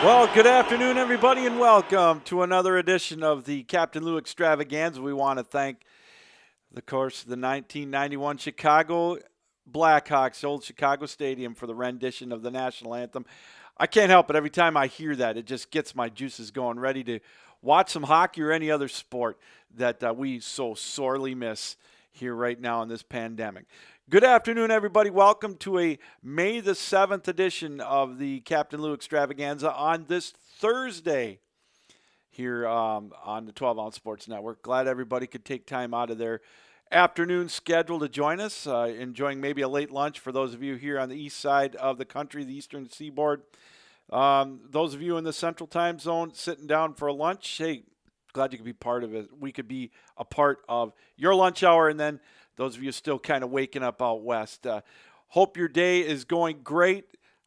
Well, good afternoon, everybody, and welcome to another edition of the Captain Lou Extravaganza. We want to thank, of course, the 1991 Chicago Blackhawks, Old Chicago Stadium, for the rendition of the national anthem. I can't help it. Every time I hear that, it just gets my juices going, ready to watch some hockey or any other sport that we so sorely miss here right now in this pandemic. Good afternoon, everybody. Welcome to a May the 7th edition of the Captain Lou Extravaganza on this Thursday here on the 12 Ounce Sports Network. Glad everybody could take time out of their afternoon schedule to join us, enjoying maybe a late lunch for those of you here on the east side of the country, the eastern seaboard. Those of you in the central time zone sitting down for a lunch, hey, glad you could be part of it. We could be a part of your lunch hour, and then those of you still kind of waking up out west. Hope your day is going great.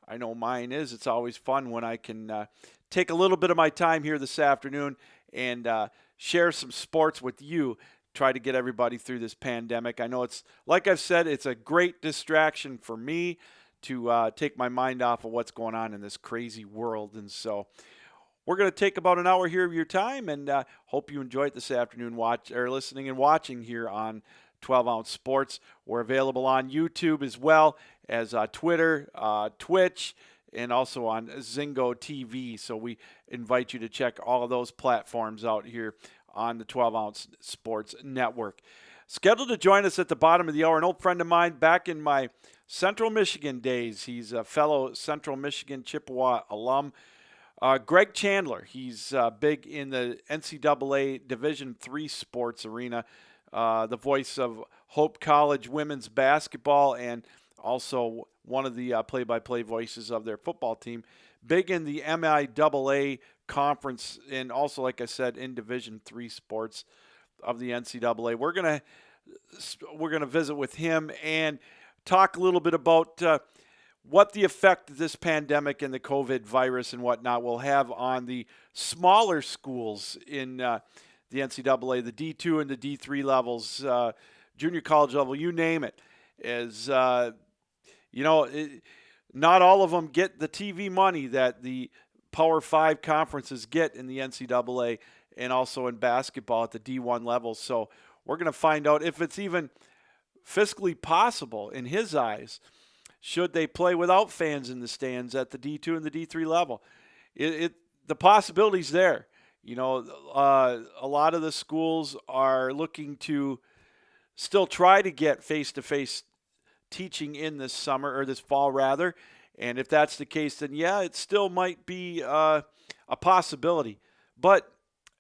I know mine is. It's always fun when I can take a little bit of my time here this afternoon and share some sports with you, try to get everybody through this pandemic. I know it's, like I've said, it's a great distraction for me to take my mind off of what's going on in this crazy world. And so we're going to take about an hour here of your time, and hope you enjoy it this afternoon, listening and watching here on 12 Ounce Sports. We're available on YouTube as well as Twitter, Twitch, and also on Zingo TV. So we invite you to check all of those platforms out here on the 12 Ounce Sports Network. Scheduled to join us at the bottom of the hour, an old friend of mine back in my Central Michigan days. He's a fellow Central Michigan Chippewa alum. Greg Chandler. He's big in the NCAA Division III sports arena. The voice of Hope College women's basketball, and also one of the play-by-play voices of their football team. Big in the MIAA conference, and also, like I said, in Division III sports of the NCAA. We're gonna visit with him and talk a little bit about what the effect this pandemic and the COVID virus and whatnot will have on the smaller schools in the NCAA, the D2 and the D3 levels, junior college level, you name it. Not all of them get the TV money that the Power 5 conferences get in the NCAA and also in basketball at the D1 level. So we're going to find out if it's even fiscally possible in his eyes, should they play without fans in the stands at the D2 and the D3 level. The possibility's there. You know, a lot of the schools are looking to still try to get face-to-face teaching in this summer, or this fall rather. And if that's the case, then yeah, it still might be a possibility. But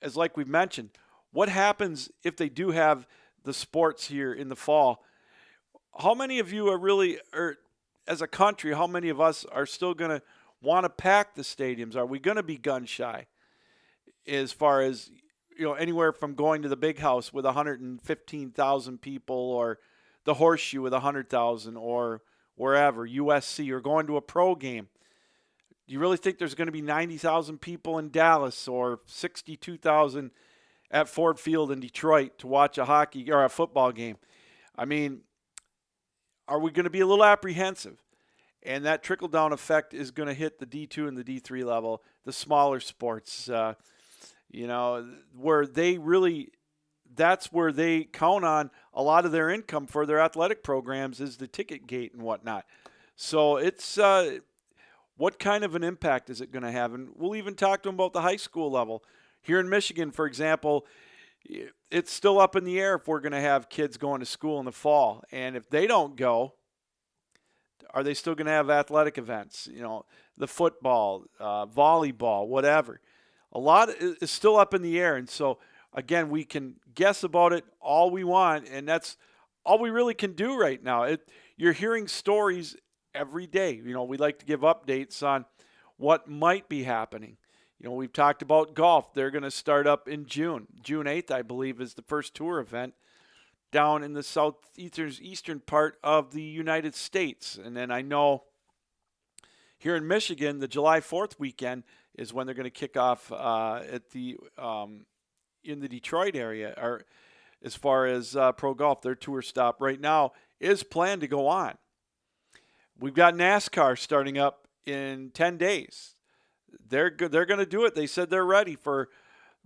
as like we've mentioned, what happens if they do have the sports here in the fall? How many of you are really, or as a country, how many of us are still going to want to pack the stadiums? Are we going to be gun shy? As far as, anywhere from going to the Big House with 115,000 people, or the Horseshoe with 100,000, or wherever, USC, or going to a pro game. Do you really think there's going to be 90,000 people in Dallas, or 62,000 at Ford Field in Detroit to watch a hockey or a football game? I mean, are we going to be a little apprehensive? And that trickle-down effect is going to hit the D2 and the D3 level, the smaller sports, where they really, that's where they count on a lot of their income for their athletic programs, is the ticket gate and whatnot. So it's, what kind of an impact is it going to have? And we'll even talk to them about the high school level. Here in Michigan, for example, it's still up in the air if we're going to have kids going to school in the fall. And if they don't go, are they still going to have athletic events? The football, volleyball, whatever. A lot is still up in the air. And so, again, we can guess about it all we want, and that's all we really can do right now. You're hearing stories every day. We like to give updates on what might be happening. We've talked about golf. They're going to start up in June. June 8th, I believe, is the first tour event down in the southeastern part of the United States. And then I know here in Michigan, the July 4th weekend is when they're going to kick off at the in the Detroit area, or as far as pro golf. Their tour stop right now is planned to go on. We've got NASCAR starting up in 10 days. they're good. They're going to do it. They said they're ready for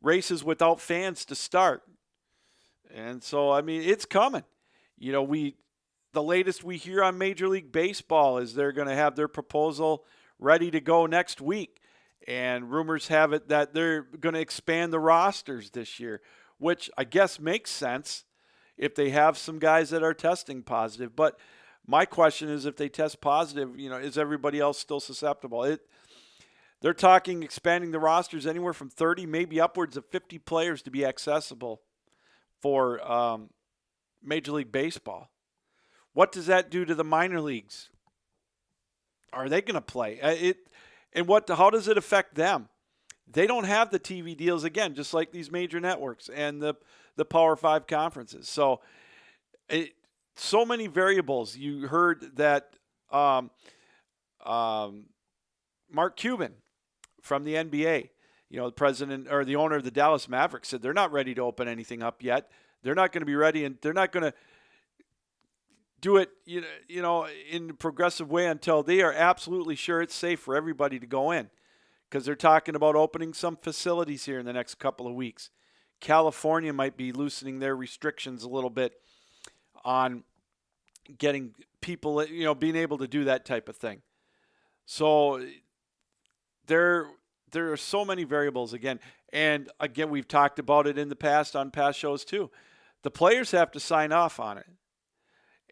races without fans to start. And so, I mean, it's coming. You know, the latest we hear on Major League Baseball is they're going to have their proposal ready to go next week. And rumors have it that they're going to expand the rosters this year, which I guess makes sense if they have some guys that are testing positive. But my question is, if they test positive, you know, is everybody else still susceptible? They're talking expanding the rosters anywhere from 30, maybe upwards of 50 players to be accessible for Major League Baseball. What does that do to the minor leagues? Are they going to play? How does it affect them? They don't have the TV deals, again, just like these major networks and the Power 5 conferences. So so many variables. You heard that Mark Cuban from the NBA, you know, the president or the owner of the Dallas Mavericks, said they're not ready to open anything up yet. They're not going to be ready, and they're not going to do it, you know, in a progressive way until they are absolutely sure it's safe for everybody to go in, because they're talking about opening some facilities here in the next couple of weeks. California might be loosening their restrictions a little bit on getting people, you know, being able to do that type of thing. So there are so many variables again. And again, we've talked about it in the past on past shows too. The players have to sign off on it.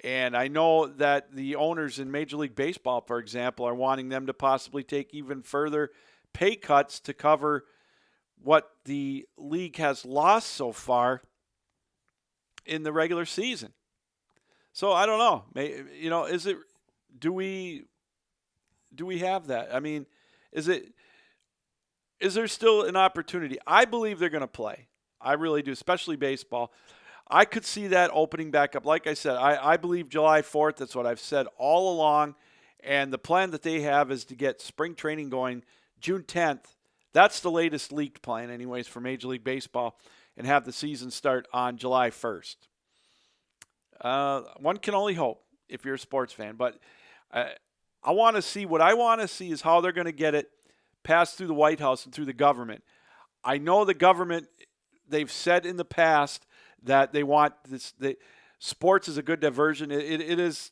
And I know that the owners in Major League Baseball, for example, are wanting them to possibly take even further pay cuts to cover what the league has lost so far in the regular season. So I don't know. You know, do we have that? I mean, is there still an opportunity? I believe they're going to play. I really do, especially baseball. I could see that opening back up. Like I said, I believe July 4th. That's what I've said all along. And the plan that they have is to get spring training going June 10th. That's the latest leaked plan anyways for Major League Baseball, and have the season start on July 1st. One can only hope if you're a sports fan. But I want to see, what I want to see is how they're going to get it passed through the White House and through the government. I know the government, they've said in the past that they want this. Sports is a good diversion. It is.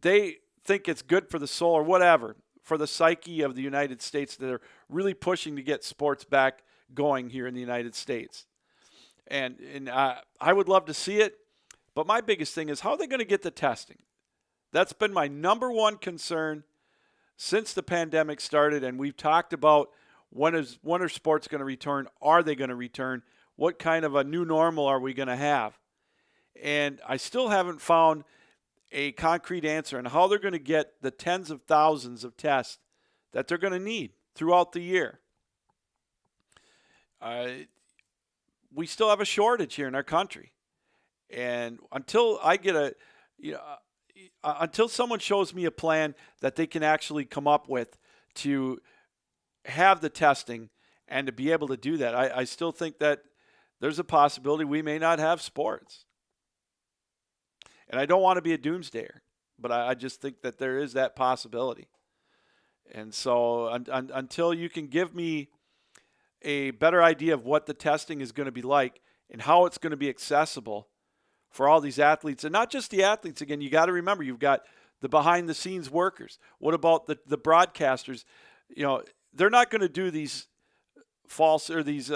They think it's good for the soul or whatever, for the psyche of the United States. They're really pushing to get sports back going here in the United States. And I would love to see it. But my biggest thing is, how are they going to get the testing? That's been my number one concern since the pandemic started. And we've talked about when are sports going to return? Are they going to return? What kind of a new normal are we going to have? And I still haven't found a concrete answer on how they're going to get the tens of thousands of tests that they're going to need throughout the year. We still have a shortage here in our country. And until I get until someone shows me a plan that they can actually come up with to have the testing and to be able to do that, I still think that there's a possibility we may not have sports. And I don't want to be a doomsdayer, but I just think that there is that possibility. And so until you can give me a better idea of what the testing is going to be like and how it's going to be accessible for all these athletes, and not just the athletes, again, you got to remember, you've got the behind-the-scenes workers. What about the broadcasters? You know, they're not going to do these false or these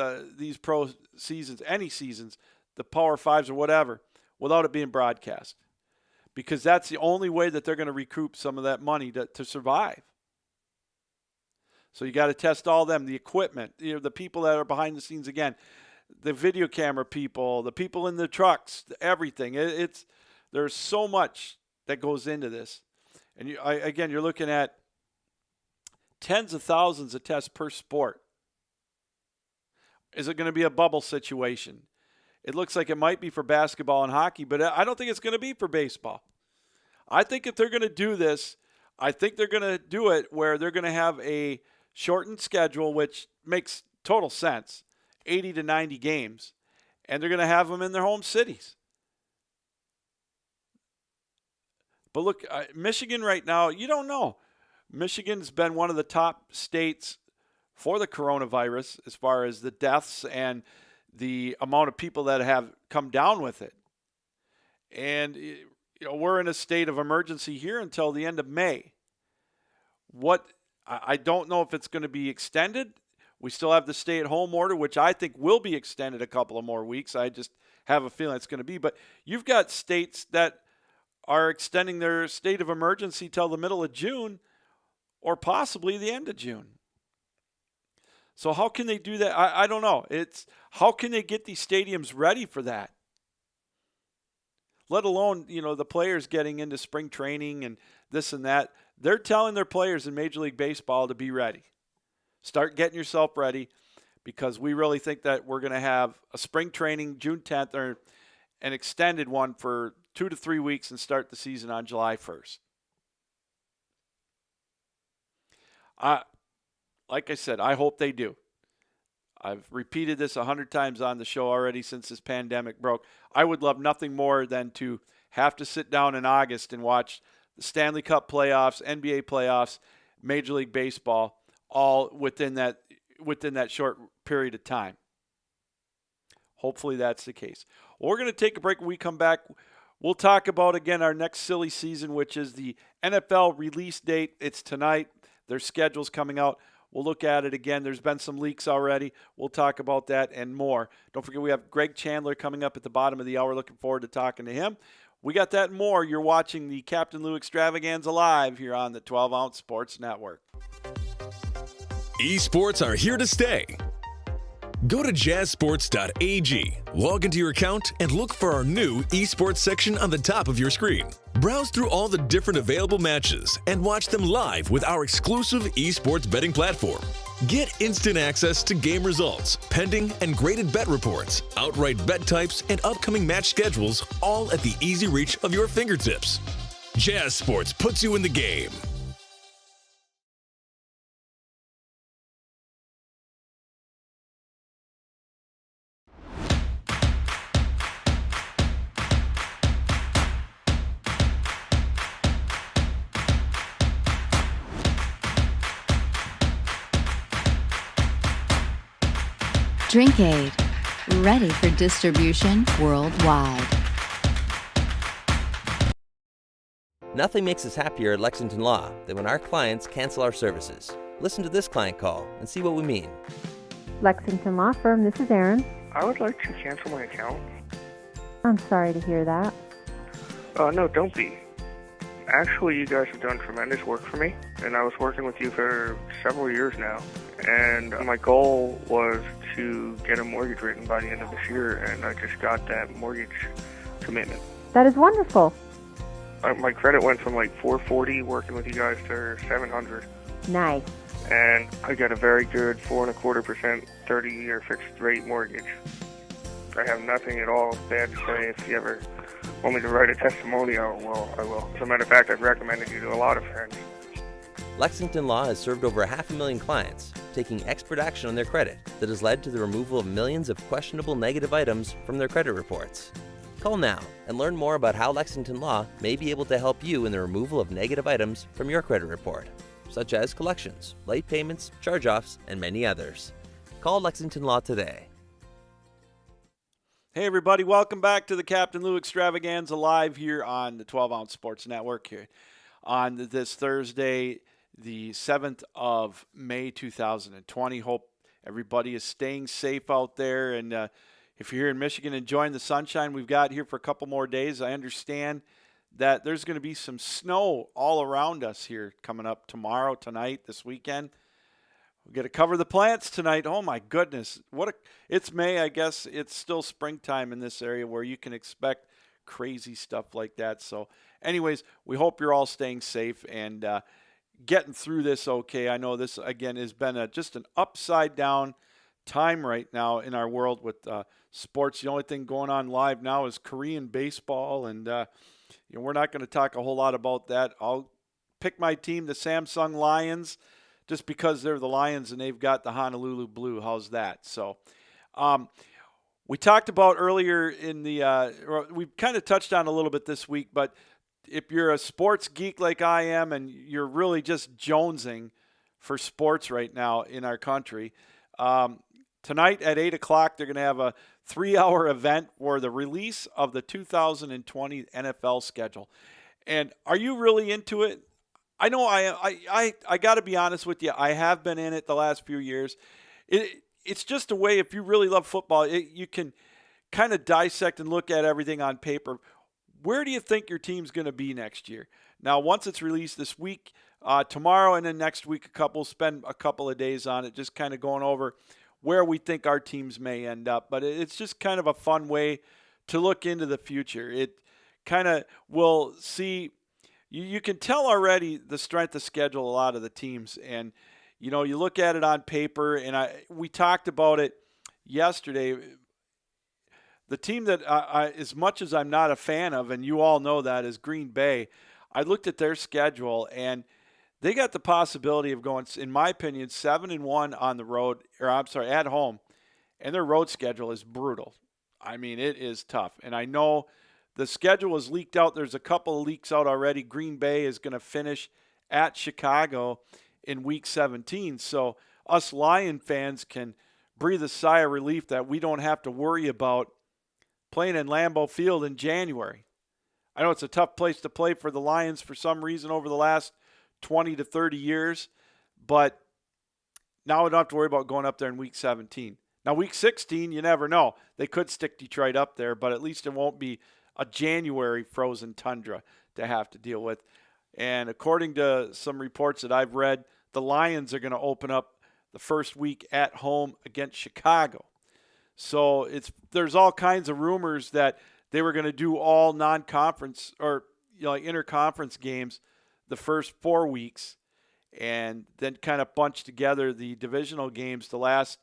pro seasons, any seasons, the Power Fives or whatever, without it being broadcast, because that's the only way that they're going to recoup some of that money to survive. So you got to test all them, the equipment, you know, the people that are behind the scenes, again, the video camera people, the people in the trucks, everything. There's so much that goes into this. And you're looking at tens of thousands of tests per sport. Is it going to be a bubble situation? It looks like it might be for basketball and hockey, but I don't think it's going to be for baseball. I think if they're going to do this, I think they're going to do it where they're going to have a shortened schedule, which makes total sense, 80 to 90 games, and they're going to have them in their home cities. But look, Michigan right now, you don't know. Michigan's been one of the top states for the coronavirus as far as the deaths and the amount of people that have come down with it. And we're in a state of emergency here until the end of May. I don't know if it's going to be extended. We still have the stay-at-home order, which I think will be extended a couple of more weeks. I just have a feeling it's going to be. But you've got states that are extending their state of emergency till the middle of June or possibly the end of June. So how can they do that? I don't know. How can they get these stadiums ready for that? Let alone, the players getting into spring training and this and that. They're telling their players in Major League Baseball to be ready. Start getting yourself ready, because we really think that we're going to have a spring training June 10th or an extended one for 2 to 3 weeks and start the season on July 1st. Like I said, I hope they do. I've repeated this 100 times on the show already since this pandemic broke. I would love nothing more than to have to sit down in August and watch the Stanley Cup playoffs, NBA playoffs, Major League Baseball, all within that short period of time. Hopefully that's the case. Well, we're going to take a break. When we come back, we'll talk about, again, our next silly season, which is the NFL release date. It's tonight. Their schedule's coming out. We'll look at it again. There's been some leaks already. We'll talk about that and more. Don't forget, we have Greg Chandler coming up at the bottom of the hour. Looking forward to talking to him. We got that and more. You're watching the Captain Lou Extravaganza live here on the 12-Ounce Sports Network. Esports are here to stay. Go to jazzsports.ag, log into your account, and look for our new esports section on the top of your screen. Browse through all the different available matches and watch them live with our exclusive esports betting platform. Get instant access to game results, pending and graded bet reports, outright bet types, and upcoming match schedules, all at the easy reach of your fingertips. Jazz Sports puts you in the game. Drinkade, ready for distribution worldwide. Nothing makes us happier at Lexington Law than when our clients cancel our services. Listen to this client call and see what we mean. Lexington Law Firm, this is Erin. I would like to cancel my account. I'm sorry to hear that. No, don't be. Actually, you guys have done tremendous work for me, and I was working with you for several years now. And my goal was to get a mortgage written by the end of this year, and I just got that mortgage commitment. That is wonderful. My credit went from like 440 working with you guys to 700. Nice. And I got a very good 4.25% 30-year fixed rate mortgage. I have nothing at all bad to say. If you ever want me to write a testimonial, well, I will. As a matter of fact, I've recommended you to a lot of friends. Lexington Law has served over 500,000 clients, taking expert action on their credit that has led to the removal of millions of questionable negative items from their credit reports. Call now and learn more about how Lexington Law may be able to help you in the removal of negative items from your credit report, such as collections, late payments, charge-offs, and many others. Call Lexington Law today. Hey, everybody. Welcome back to the Captain Lou Extravaganza live here on the 12-Ounce Sports Network here on this Thursday, the 7th of May, 2020. Hope everybody is staying safe out there. And if you're here in Michigan enjoying the sunshine we've got here for a couple more days, I understand that there's going to be some snow all around us here coming up tomorrow, tonight, this weekend. We got to cover the plants tonight. Oh, my goodness. It's May, I guess. It's still springtime in this area where you can expect crazy stuff like that. So, anyways, we hope you're all staying safe and getting through this okay. I know this, again, has been just an upside-down time right now in our world with sports. The only thing going on live now is Korean baseball, and we're not going to talk a whole lot about that. I'll pick my team, the Samsung Lions, just because they're the Lions and they've got the Honolulu Blue. How's that? So we talked about earlier in the we kind of touched on a little bit this week, but if you're a sports geek like I am and you're really just jonesing for sports right now in our country. Tonight at 8 o'clock, they're going to have a 3-hour event for the release of the 2020 NFL schedule. And are you really into it? I know I got to be honest with you. I have been in it the last few years. It's just a way, if you really love football, you can kind of dissect and look at everything on paper. Where do you think your team's going to be next year? Now, once it's released this week, tomorrow and then next week, spend a couple of days on it, just kind of going over where we think our teams may end up. But it's just kind of a fun way to look into the future. It kind of will see, you can tell already the strength of schedule a lot of the teams. And, you know, you look at it on paper, and we talked about it yesterday. The team that, as much as I'm not a fan of, and you all know that, is Green Bay. I looked at their schedule, and they got the possibility of going, in my opinion, 7-1 on the road, at home, and their road schedule is brutal. I mean, it is tough. And I know the schedule was leaked out. There's a couple of leaks out already. Green Bay is going to finish at Chicago in Week 17. So us Lion fans can breathe a sigh of relief that we don't have to worry about playing in Lambeau Field in January. I know it's a tough place to play for the Lions for some reason over the last 20 to 30 years, but now we don't have to worry about going up there in Week 17. Now, Week 16, you never know. They could stick Detroit up there, but at least it won't be a January frozen tundra to have to deal with. And according to some reports that I've read, the Lions are going to open up the first week at home against Chicago. So there's all kinds of rumors that they were going to do all non-conference or like interconference games the first 4 weeks, and then kind of bunch together the divisional games the last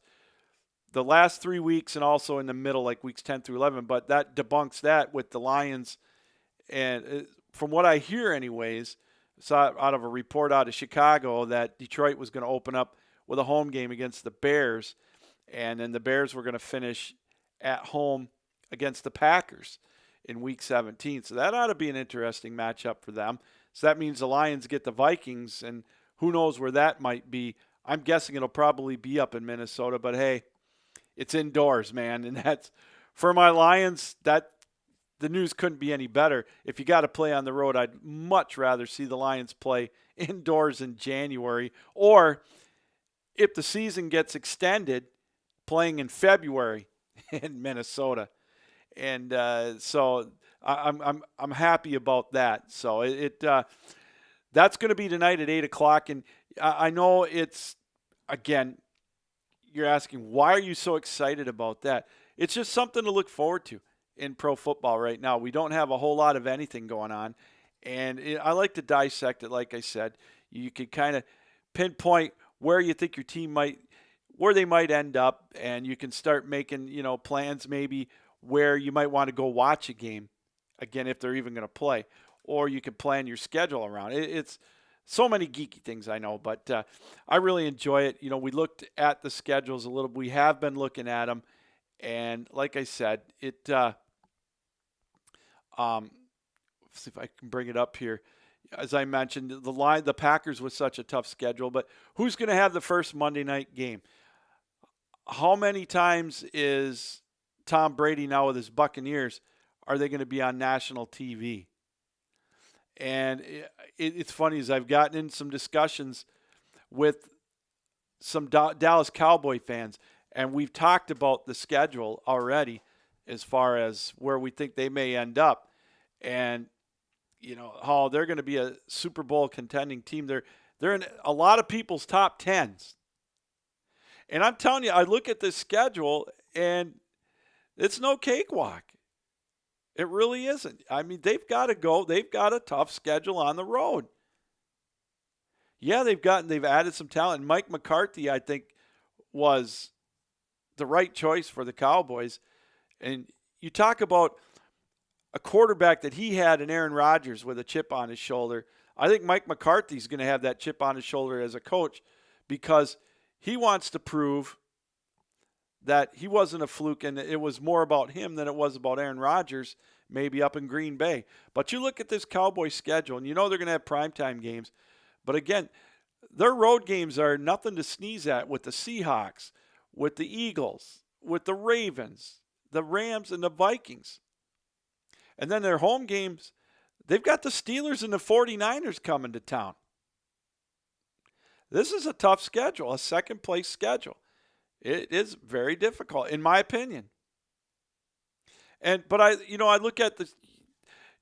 3 weeks, and also in the middle, like weeks 10 through 11. But that debunks that with the Lions. And from what I hear anyways, saw out of a report out of Chicago that Detroit was going to open up with a home game against the Bears, and then the Bears were going to finish at home against the Packers in Week 17. So that ought to be an interesting matchup for them. So that means the Lions get the Vikings, and who knows where that might be. I'm guessing it'll probably be up in Minnesota, but hey, it's indoors, man. And that's, for my Lions, that the news couldn't be any better. If you got to play on the road, I'd much rather see the Lions play indoors in January, or if the season gets extended, playing in February in Minnesota. And so I'm happy about that. So that's going to be tonight at 8 o'clock. And I know it's, again, you're asking, why are you so excited about that? It's just something to look forward to in pro football right now. We don't have a whole lot of anything going on. And I like to dissect it, like I said. You can kind of pinpoint where you think your team where they might end up, and you can start making, plans maybe where you might want to go watch a game, again, if they're even going to play, or you can plan your schedule around it. It's so many geeky things, I know, but I really enjoy it. We looked at the schedules a little. We have been looking at them, and like I said, see if I can bring it up here. As I mentioned, the Packers with such a tough schedule, but who's going to have the first Monday night game? How many times is Tom Brady now with his Buccaneers, are they going to be on national TV? And it's funny, as I've gotten in some discussions with some Dallas Cowboy fans, and we've talked about the schedule already as far as where we think they may end up. And, how they're going to be a Super Bowl contending team. They're in a lot of people's top 10s. And I'm telling you, I look at this schedule, and it's no cakewalk. It really isn't. I mean, they've got to go. They've got a tough schedule on the road. Yeah, they've added some talent. And Mike McCarthy, I think, was the right choice for the Cowboys. And you talk about a quarterback that he had in Aaron Rodgers with a chip on his shoulder. I think Mike McCarthy's going to have that chip on his shoulder as a coach, because he wants to prove that he wasn't a fluke, and it was more about him than it was about Aaron Rodgers, maybe up in Green Bay. But you look at this Cowboys schedule, and they're going to have primetime games. But again, Their road games are nothing to sneeze at with the Seahawks, with the Eagles, with the Ravens, the Rams, and the Vikings. And then their home games, they've got the Steelers and the 49ers coming to town. This is a tough schedule, a second-place schedule. It is very difficult, in my opinion. But I look at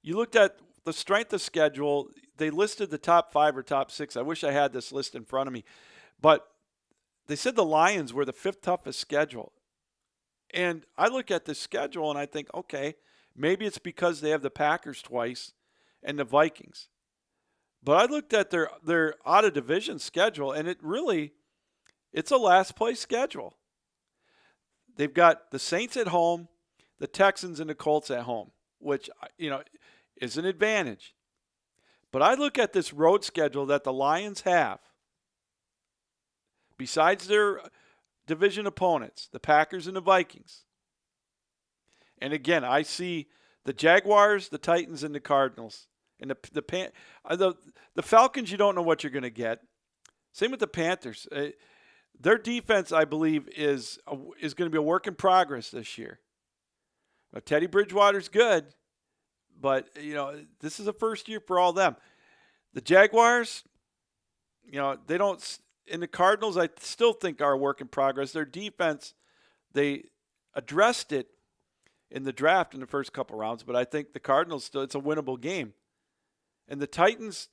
you looked at the strength of schedule. They listed the top 5 or top 6. I wish I had this list in front of me. But they said the Lions were the 5th toughest schedule. And I look at this schedule and I think, okay, maybe it's because they have the Packers twice and the Vikings. But I looked at their out-of-division schedule, and it's a last-place schedule. They've got the Saints at home, the Texans and the Colts at home, which, is an advantage. But I look at this road schedule that the Lions have. Besides their division opponents, the Packers and the Vikings. And again, I see the Jaguars, the Titans, and the Cardinals. And the Falcons, you don't know what you're going to get. Same with the Panthers. Their defense, I believe, is going to be a work in progress this year. Now, Teddy Bridgewater's good, but this is a first year for all them. The Jaguars, they don't. And the Cardinals, I still think are a work in progress. Their defense, they addressed it in the draft in the first couple rounds, but I think the Cardinals still, it's a winnable game. And the Titans,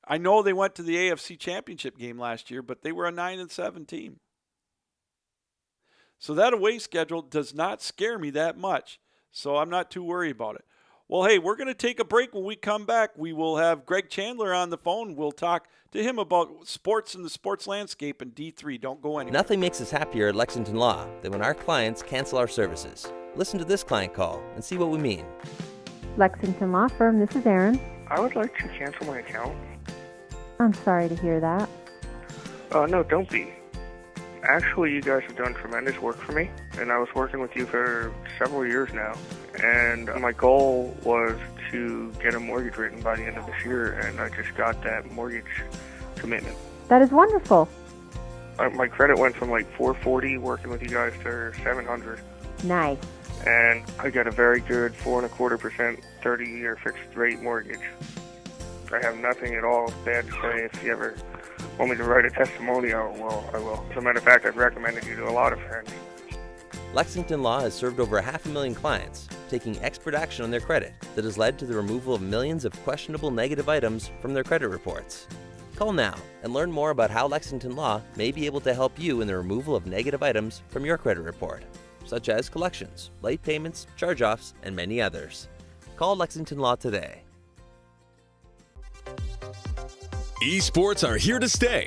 I know they went to the AFC Championship game last year, but they were a 9-7 team. So that away schedule does not scare me that much. So I'm not too worried about it. Well, hey, we're going to take a break. When we come back, we will have Greg Chandler on the phone. We'll talk to him about sports and the sports landscape in D3. Don't go anywhere. Nothing makes us happier at Lexington Law than when our clients cancel our services. Listen to this client call and see what we mean. Lexington Law Firm, this is Erin. I would like to cancel my account. I'm sorry to hear that. No, don't be. Actually, you guys have done tremendous work for me, and I was working with you for several years now. And my goal was to get a mortgage written by the end of this year, and I just got that mortgage commitment. That is wonderful. My credit went from like 440 working with you guys to 700. Nice. And I got a very good 4.25% 30-year fixed rate mortgage. I have nothing at all bad to say. If you ever want me to write a testimonial, well, I will. As a matter of fact, I've recommended you to a lot of friends. Lexington Law has served over 500,000 clients, taking expert action on their credit that has led to the removal of millions of questionable negative items from their credit reports. Call now and learn more about how Lexington Law may be able to help you in the removal of negative items from your credit report, such as collections, late payments, charge-offs, and many others. Call Lexington Law today. Esports are here to stay.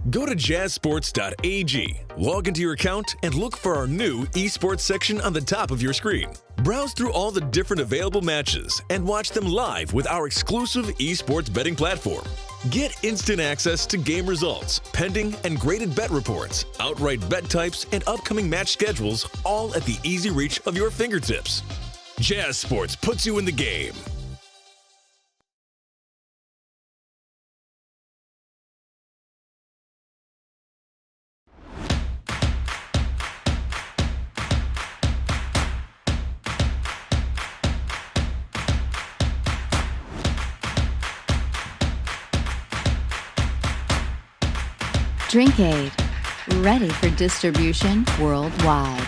Go to jazzsports.ag, log into your account, and look for our new esports section on the top of your screen. Browse through all the different available matches and watch them live with our exclusive esports betting platform. Get instant access to game results, pending and graded bet reports, outright bet types, and upcoming match schedules, all at the easy reach of your fingertips. Jazz Sports puts you in the game. Drinkade, ready for distribution worldwide.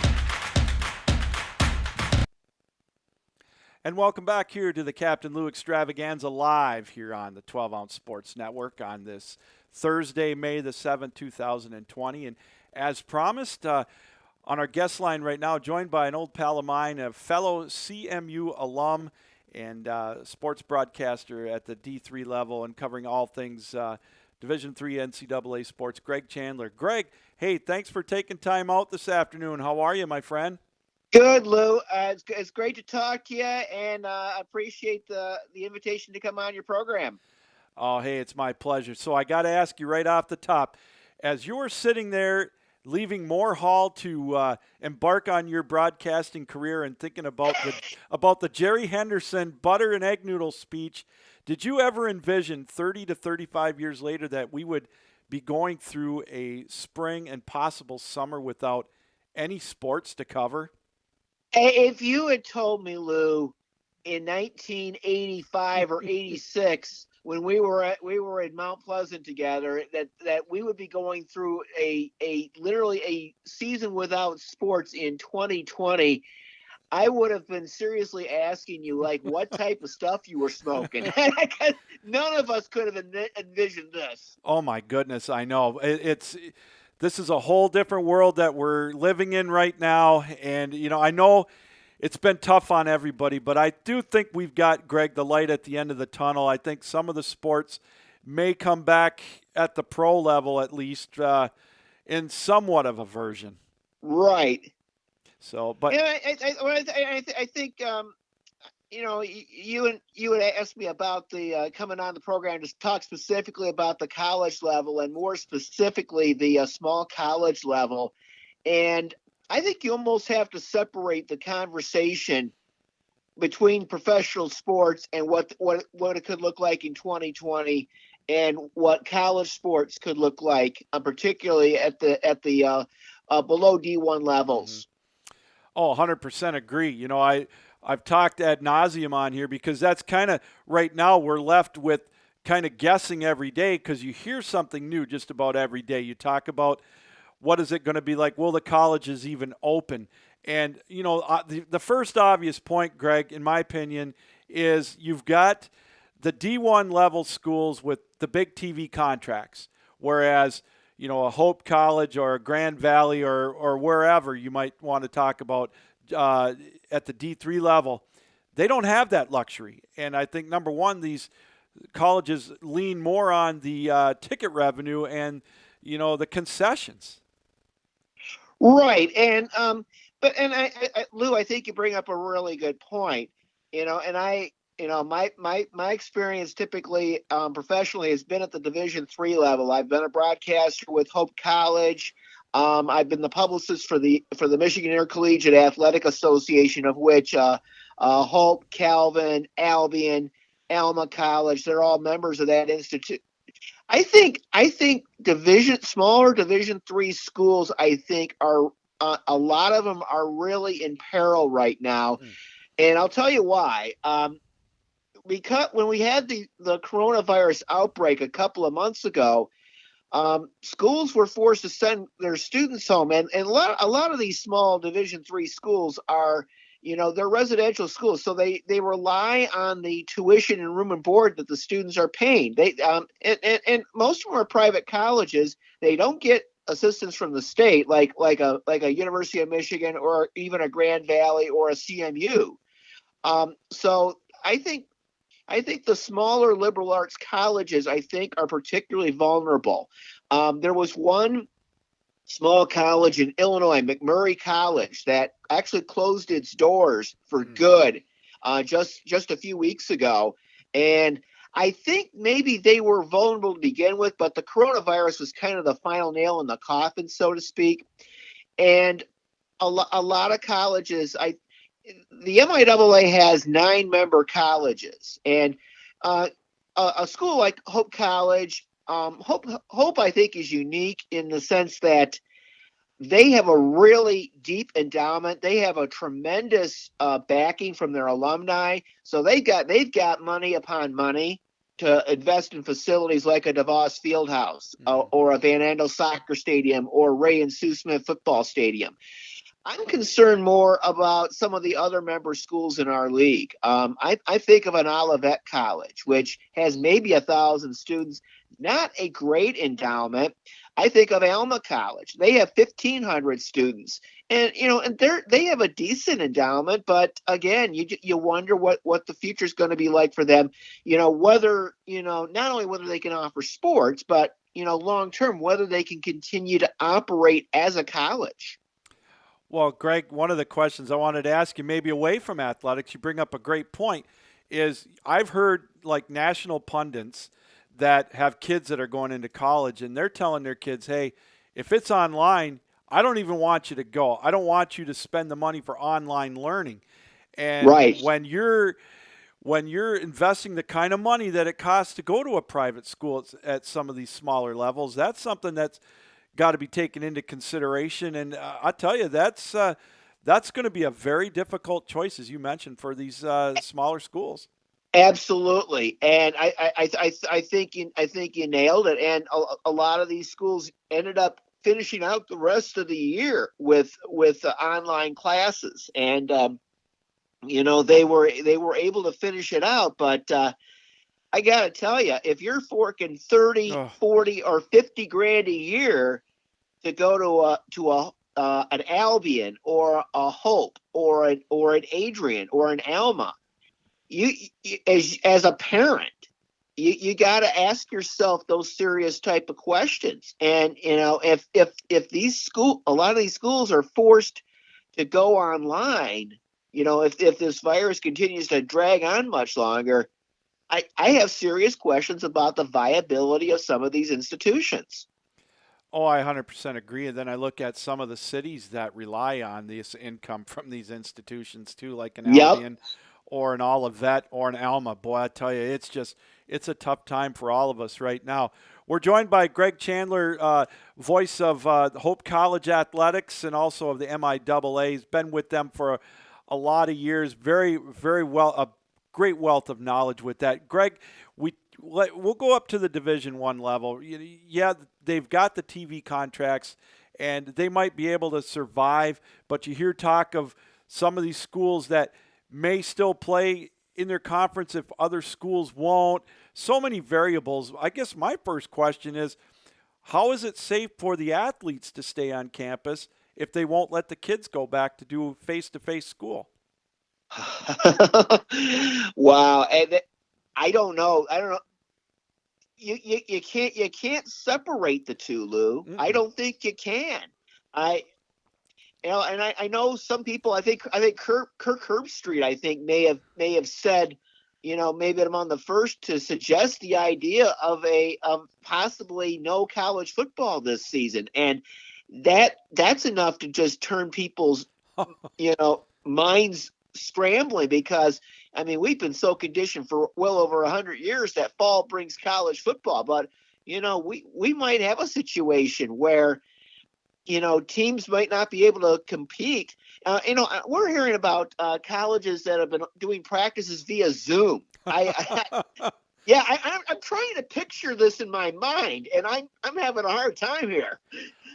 And welcome back here to the Captain Lou Extravaganza live here on the 12-Ounce Sports Network on this Thursday, May the 7th, 2020. And as promised, on our guest line right now, joined by an old pal of mine, a fellow CMU alum and sports broadcaster at the D3 level and covering all things Division III NCAA sports, Greg Chandler. Greg, hey, thanks for taking time out this afternoon. How are you, my friend? Good, Lou. It's great to talk to you, and I appreciate the invitation to come on your program. Oh, hey, it's my pleasure. So I got to ask you right off the top, as you were sitting there leaving Moore Hall to embark on your broadcasting career and thinking about the Jerry Henderson butter and egg noodle speech, Did you ever envision 30 to 35 years later that we would be going through a spring and possible summer without any sports to cover? If you had told me, Lou, in 1985 or 86, when we were at Mount Pleasant together, that we would be going through literally a season without sports in 2020, I would have been seriously asking you, like, what type of stuff you were smoking. None of us could have envisioned this. Oh my goodness, I know. This is a whole different world that we're living in right now, and I know it's been tough on everybody, but I do think we've got, Greg, the light at the end of the tunnel. I think some of the sports may come back at the pro level, at least in somewhat of a version. Right. So, but yeah, I think you had asked me about the coming on the program to talk specifically about the college level and more specifically the small college level, and I think you almost have to separate the conversation between professional sports and what it could look like in 2020 and what college sports could look like, particularly at the below D1 levels. Oh, 100% agree. I've talked ad nauseum on here because that's kind of right now we're left with kind of guessing every day because you hear something new just about every day. You talk about what is it going to be like? Will the colleges even open? And, the first obvious point, Greg, in my opinion, is you've got the D1 level schools with the big TV contracts, whereas a Hope College or a Grand Valley or wherever you might want to talk about at the D3 level, they don't have that luxury. And I think, number one, these colleges lean more on the ticket revenue and, the concessions. Right. And Lou, I think you bring up a really good point, and my experience typically professionally has been at the Division III level. I've been a broadcaster with Hope College. I've been the publicist for the Michigan Intercollegiate Athletic Association, of which Hope, Calvin, Albion, Alma College, they're all members of that institute. I think smaller Division III schools, I think, are a lot of them are really in peril right now, and I'll tell you why. Because when we had the coronavirus outbreak a couple of months ago, schools were forced to send their students home, and a lot of these small Division III schools are, they're residential schools, so they rely on the tuition and room and board that the students are paying. They and most of them are private colleges. They don't get assistance from the state like a University of Michigan or even a Grand Valley or a CMU. So I think the smaller liberal arts colleges, I think, are particularly vulnerable. There was one small college in Illinois, McMurray College, that actually closed its doors for good just a few weeks ago. And I think maybe they were vulnerable to begin with, but the coronavirus was kind of the final nail in the coffin, so to speak. And a lot of colleges, the MIAA has 9 member colleges, and a school like Hope College, Hope I think is unique in the sense that they have a really deep endowment. They have a tremendous backing from their alumni, so they've got money upon money to invest in facilities like a DeVos Fieldhouse or a Van Andel Soccer Stadium or Ray and Sue Smith Football Stadium. I'm concerned more about some of the other member schools in our league. I think of an Olivet College, which has maybe 1,000 students, not a great endowment. I think of Alma College. They have 1,500 students, and they have a decent endowment. But again, you wonder what the future is going to be like for them. Whether not only whether they can offer sports, but long term whether they can continue to operate as a college. Well, Greg, one of the questions I wanted to ask you, maybe away from athletics, you bring up a great point, is I've heard like national pundits that have kids that are going into college, and they're telling their kids, hey, if it's online, I don't even want you to go. I don't want you to spend the money for online learning. And right. when you're when you're investing the kind of money that it costs to go to a private school at some of these smaller levels, that's something that's got to be taken into consideration. And I tell you, that's going to be a very difficult choice, as you mentioned, for these smaller schools. Absolutely, and I think you nailed it. And a lot of these schools ended up finishing out the rest of the year with online classes, and they were able to finish it out. But I got to tell you, if you're forking 30, 40, or 50 grand a year to go to an Albion or a Hope or an Adrian or an Alma, you as a parent, you got to ask yourself those serious type of questions. And if a lot of these schools are forced to go online, if this virus continues to drag on much longer, I have serious questions about the viability of some of these institutions. Oh, I 100% agree. And then I look at some of the cities that rely on this income from these institutions too, like an Albion or an Olivet or an Alma. Boy, I tell you, it's a tough time for all of us right now. We're joined by Greg Chandler, voice of Hope College Athletics and also of the MIAA. He's been with them for a lot of years. Very, very well, a great wealth of knowledge with that. Greg, we'll go up to the Division I level. Yeah, they've got the TV contracts, and they might be able to survive, but you hear talk of some of these schools that may still play in their conference if other schools won't. So many variables. I guess my first question is, how is it safe for the athletes to stay on campus if they won't let the kids go back to do face-to-face school? Wow. And I don't know. You can't separate the two, Lou. Mm-mm. I don't think you can. I know some people. I think Kirk Herbstreit, I think, may have said, maybe I'm on the first to suggest the idea of possibly no college football this season, and that's enough to just turn people's minds scrambling, because we've been so conditioned for well over 100 years that fall brings college football, but we might have a situation where teams might not be able to compete. We're hearing about colleges that have been doing practices via Zoom. I'm trying to picture this in my mind, and I'm having a hard time here.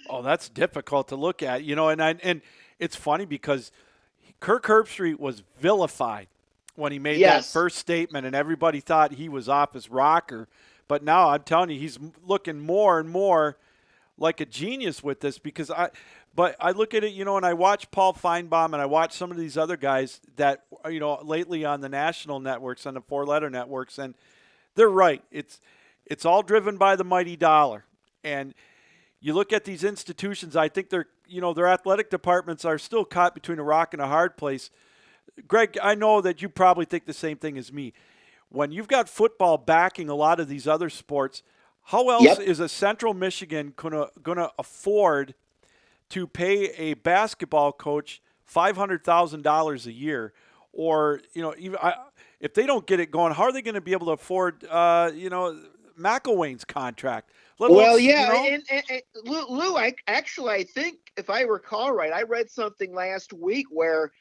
Oh, that's difficult to look at, and it's funny because Kirk Herbstreit was vilified when he made that first statement, and everybody thought he was off his rocker. But now I'm telling you, he's looking more and more like a genius with this, because I look at it, and I watch Paul Feinbaum and I watch some of these other guys that, lately on the national networks, on the four-letter networks, and they're right. It's all driven by the mighty dollar. And you look at these institutions, I think their athletic departments are still caught between a rock and a hard place. Greg, I know that you probably think the same thing as me. When you've got football backing a lot of these other sports, how else is a Central Michigan gonna afford to pay a basketball coach $500,000 a year? Or even if they don't get it going, how are they going to be able to afford McElwain's contract? And Lou, I think if I recall right, I read something last week where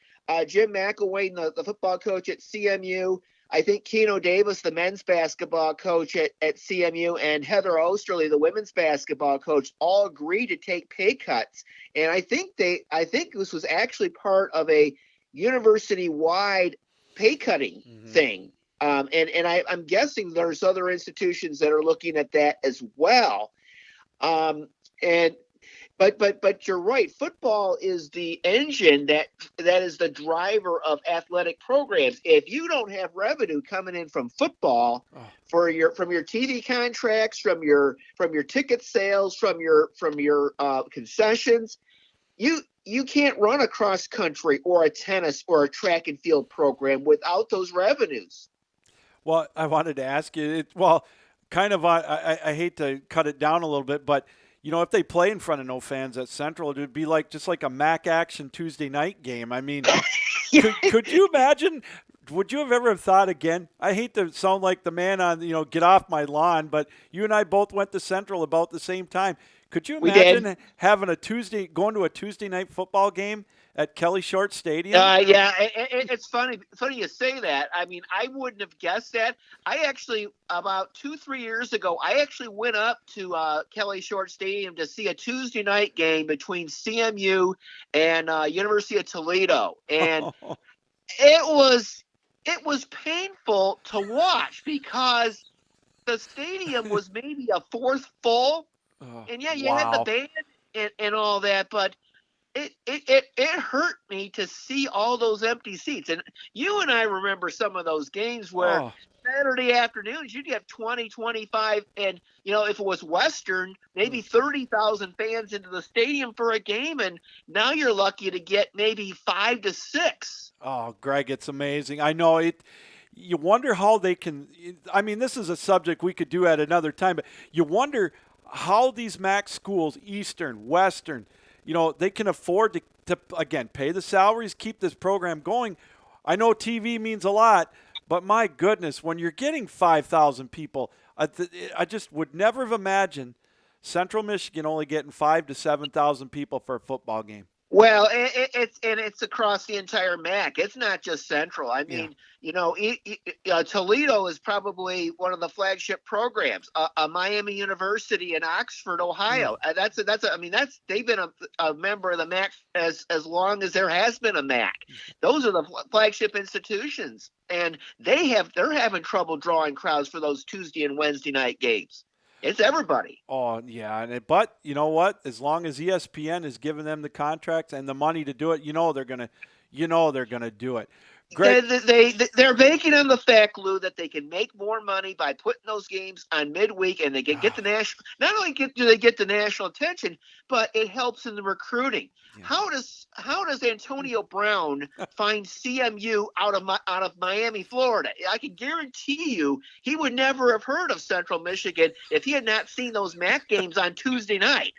Jim McElwain, the football coach at CMU, I think Keno Davis, the men's basketball coach at CMU, and Heather Osterley, the women's basketball coach, all agreed to take pay cuts. And I think this was actually part of a university-wide pay cutting thing. And I'm guessing there's other institutions that are looking at that as well. But you're right. Football is the engine that is the driver of athletic programs. If you don't have revenue coming in from football, from your TV contracts, from your ticket sales, from your concessions, you can't run a cross country or a tennis or a track and field program without those revenues. Well, I wanted to ask you. I hate to cut it down a little bit, but if they play in front of no fans at Central, it would be just like a Mac Action Tuesday night game. I mean, could you imagine would you have ever thought again? I hate to sound like the man on, get off my lawn, but you and I both went to Central about the same time. Could you We did. imagine going to a Tuesday night football game at Kelly Short Stadium? Yeah, it's funny you say that. I mean, I wouldn't have guessed that. I actually, about 2-3 years ago, I actually went up to Kelly Short Stadium to see a Tuesday night game between CMU and University of Toledo, and it was painful to watch because the stadium was maybe a fourth full, and yeah, you had the band and all that, but it hurt me to see all those empty seats. And you and I remember some of those games where Saturday afternoons you'd have 20, 25, and if it was Western, maybe 30,000 fans into the stadium for a game, and now you're lucky to get maybe 5 to 6. Oh, Greg, it's amazing. I know it. You wonder how they can. I mean, this is a subject we could do at another time, but you wonder how these MAC schools, Eastern, Western, they can afford to again, pay the salaries, keep this program going. I know TV means a lot, but my goodness, when you're getting 5,000 people, I just would never have imagined Central Michigan only getting 5,000 to 7,000 people for a football game. Well, it's across the entire MAC. It's not just Central. I mean, Toledo is probably one of the flagship programs. Miami University in Oxford, Ohio. They've been a member of the MAC as long as there has been a MAC. Those are the flagship institutions, and they're having trouble drawing crowds for those Tuesday and Wednesday night games. It's everybody. Oh, yeah. But you know what? As long as ESPN is giving them the contracts and the money to do it, they're gonna do it. Great. They're banking on the fact, Lou, that they can make more money by putting those games on midweek, and they can get the national. Not only do they get the national attention, but it helps in the recruiting. Yeah. How does Antonio Brown find CMU out of Miami, Florida? I can guarantee you he would never have heard of Central Michigan if he had not seen those MAC games on Tuesday night.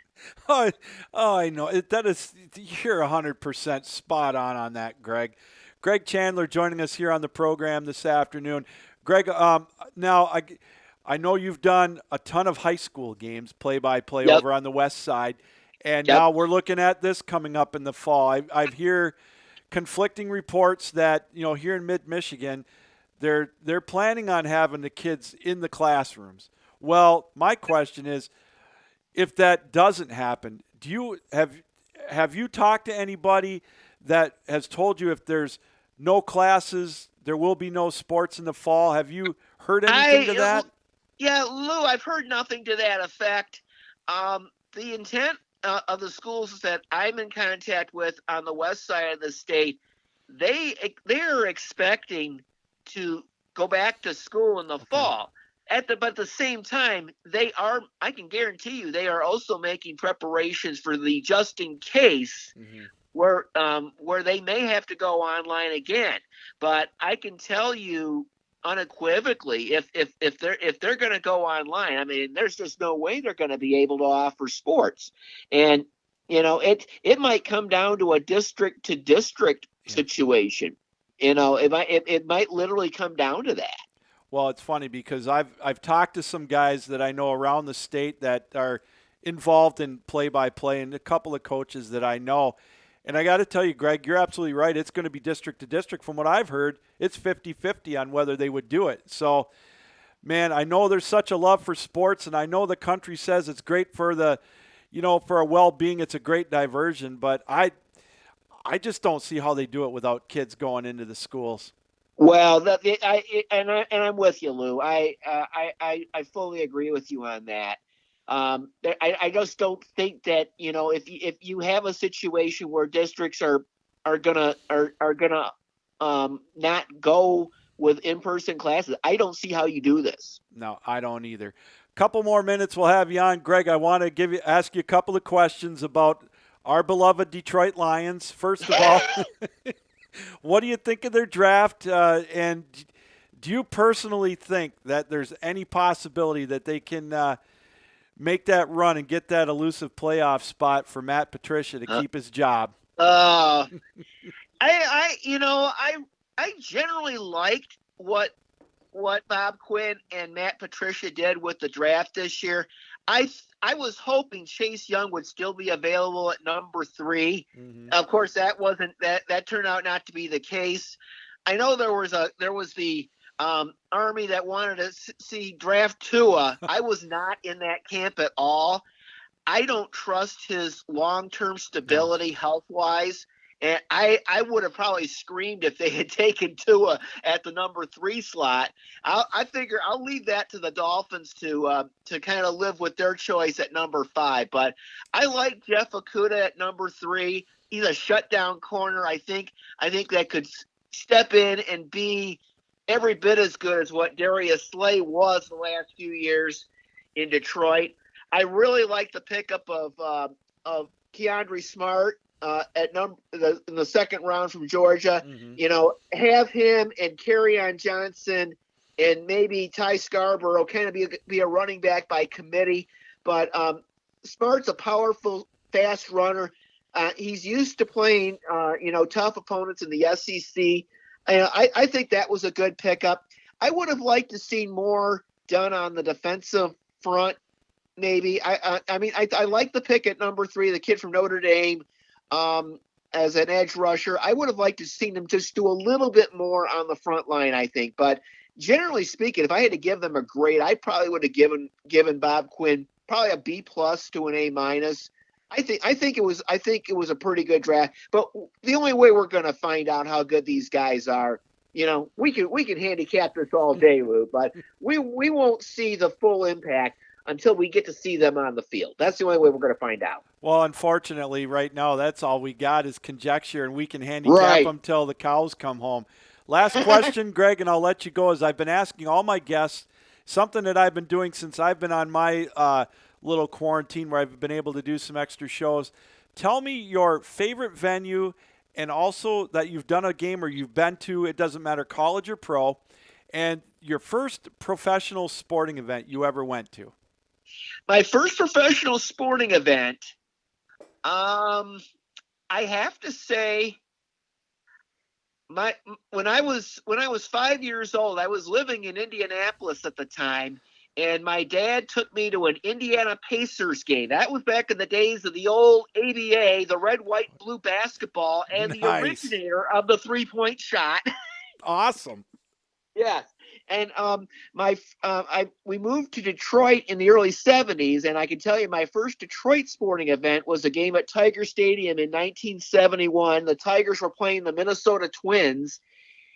Oh, I know. You're 100% spot on that, Greg. Greg Chandler joining us here on the program this afternoon. Greg, now I know you've done a ton of high school games, play-by-play over on the west side, and now we're looking at this coming up in the fall. I hear conflicting reports that here in mid-Michigan, they're planning on having the kids in the classrooms. Well, my question is, if that doesn't happen, have you talked to anybody that has told you if there's no classes, there will be no sports in the fall? Have you heard anything to that? Yeah, Lou, I've heard nothing to that effect. The intent of the schools that I'm in contact with on the west side of the state, they're expecting to go back to school in the fall. But at the same time, I can guarantee you, they are also making preparations for the just in case where they may have to go online again. But I can tell you unequivocally, if they're going to go online, I mean, there's just no way they're going to be able to offer sports. And it might come down to a district to district situation. It might literally come down to that. Well, it's funny because I've talked to some guys that I know around the state that are involved in play-by-play, and a couple of coaches that I know. And I got to tell you, Greg, you're absolutely right. It's going to be district to district. From what I've heard, it's 50-50 on whether they would do it. So, man, I know there's such a love for sports, and I know the country says it's great for for a well-being. It's a great diversion, but I just don't see how they do it without kids going into the schools. Well, I'm with you, Lou. I fully agree with you on that. I just don't think that if you have a situation where districts are gonna not go with in-person classes, I don't see how you do this. No, I don't either. Couple more minutes, we'll have you on, Greg. I want to ask you a couple of questions about our beloved Detroit Lions. First of all. What do you think of their draft? And do you personally think that there's any possibility that they can make that run and get that elusive playoff spot for Matt Patricia to keep his job? I I generally liked what Bob Quinn and Matt Patricia did with the draft this year. I was hoping Chase Young would still be available at number 3. Mm-hmm. Of course, that wasn't that turned out not to be the case. I know there was the Army that wanted to see draft Tua. I was not in that camp at all. I don't trust his long-term stability health-wise. And I would have probably screamed if they had taken Tua at the number 3 slot. I figure I'll leave that to the Dolphins to kind of live with their choice at number 5. But I like Jeff Okudah at number 3. He's a shutdown corner. I think that could step in and be every bit as good as what Darius Slay was the last few years in Detroit. I really like the pickup of Keandre Smart in the second round from Georgia. Mm-hmm. Have him and Kerryon Johnson and maybe Ty Scarborough kind of be a running back by committee. But Smart's a powerful, fast runner. He's used to playing, tough opponents in the SEC. I think that was a good pickup. I would have liked to see more done on the defensive front. Maybe I like the pick at number 3, the kid from Notre Dame, as an edge rusher. I would have liked to seen them just do a little bit more on the front line, I think. But generally speaking, if I had to give them a grade, I probably would have given Bob Quinn probably a B+ to an A-. I think it was a pretty good draft. But the only way we're going to find out how good these guys are, we can handicap this all day, Lou, but we won't see the full impact until we get to see them on the field. That's the only way we're going to find out. Well, unfortunately, right now, that's all we got is conjecture, and we can handicap them till the cows come home. Last question, Greg, and I'll let you go, as I've been asking all my guests, something that I've been doing since I've been on my little quarantine where I've been able to do some extra shows. Tell me your favorite venue, and also that you've done a game or you've been to, it doesn't matter, college or pro, and your first professional sporting event you ever went to. My first professional sporting event, I have to say, when I was 5 years old, I was living in Indianapolis at the time, and my dad took me to an Indiana Pacers game. That was back in the days of the old ABA, the red, white, blue basketball, and the originator of the three-point shot. Awesome. Yes. And we moved to Detroit in the early 70s, and I can tell you my first Detroit sporting event was a game at Tiger Stadium in 1971. The Tigers were playing the Minnesota Twins,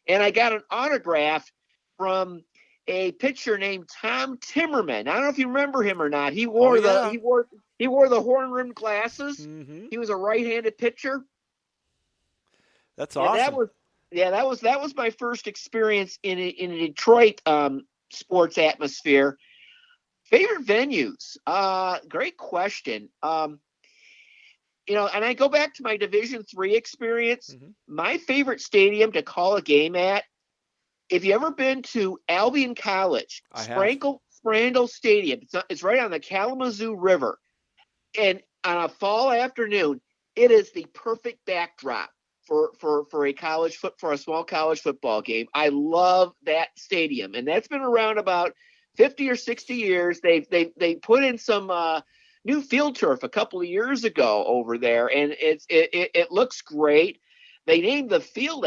and I got an autograph from a pitcher named Tom Timmerman. I don't know if you remember him or not. He wore the horn-rimmed glasses. Mm-hmm. He was a right-handed pitcher. That's awesome. That was my first experience in a Detroit sports atmosphere. Favorite venues? Great question. And I go back to my Division III experience. Mm-hmm. My favorite stadium to call a game at, if you ever been to Albion College, Sprandel Stadium, it's right on the Kalamazoo River. And on a fall afternoon, it is the perfect backdrop for a small college football game. I love that stadium, and that's been around about 50 or 60 years. They put in some new field turf a couple of years ago over there, and it looks great. They named the field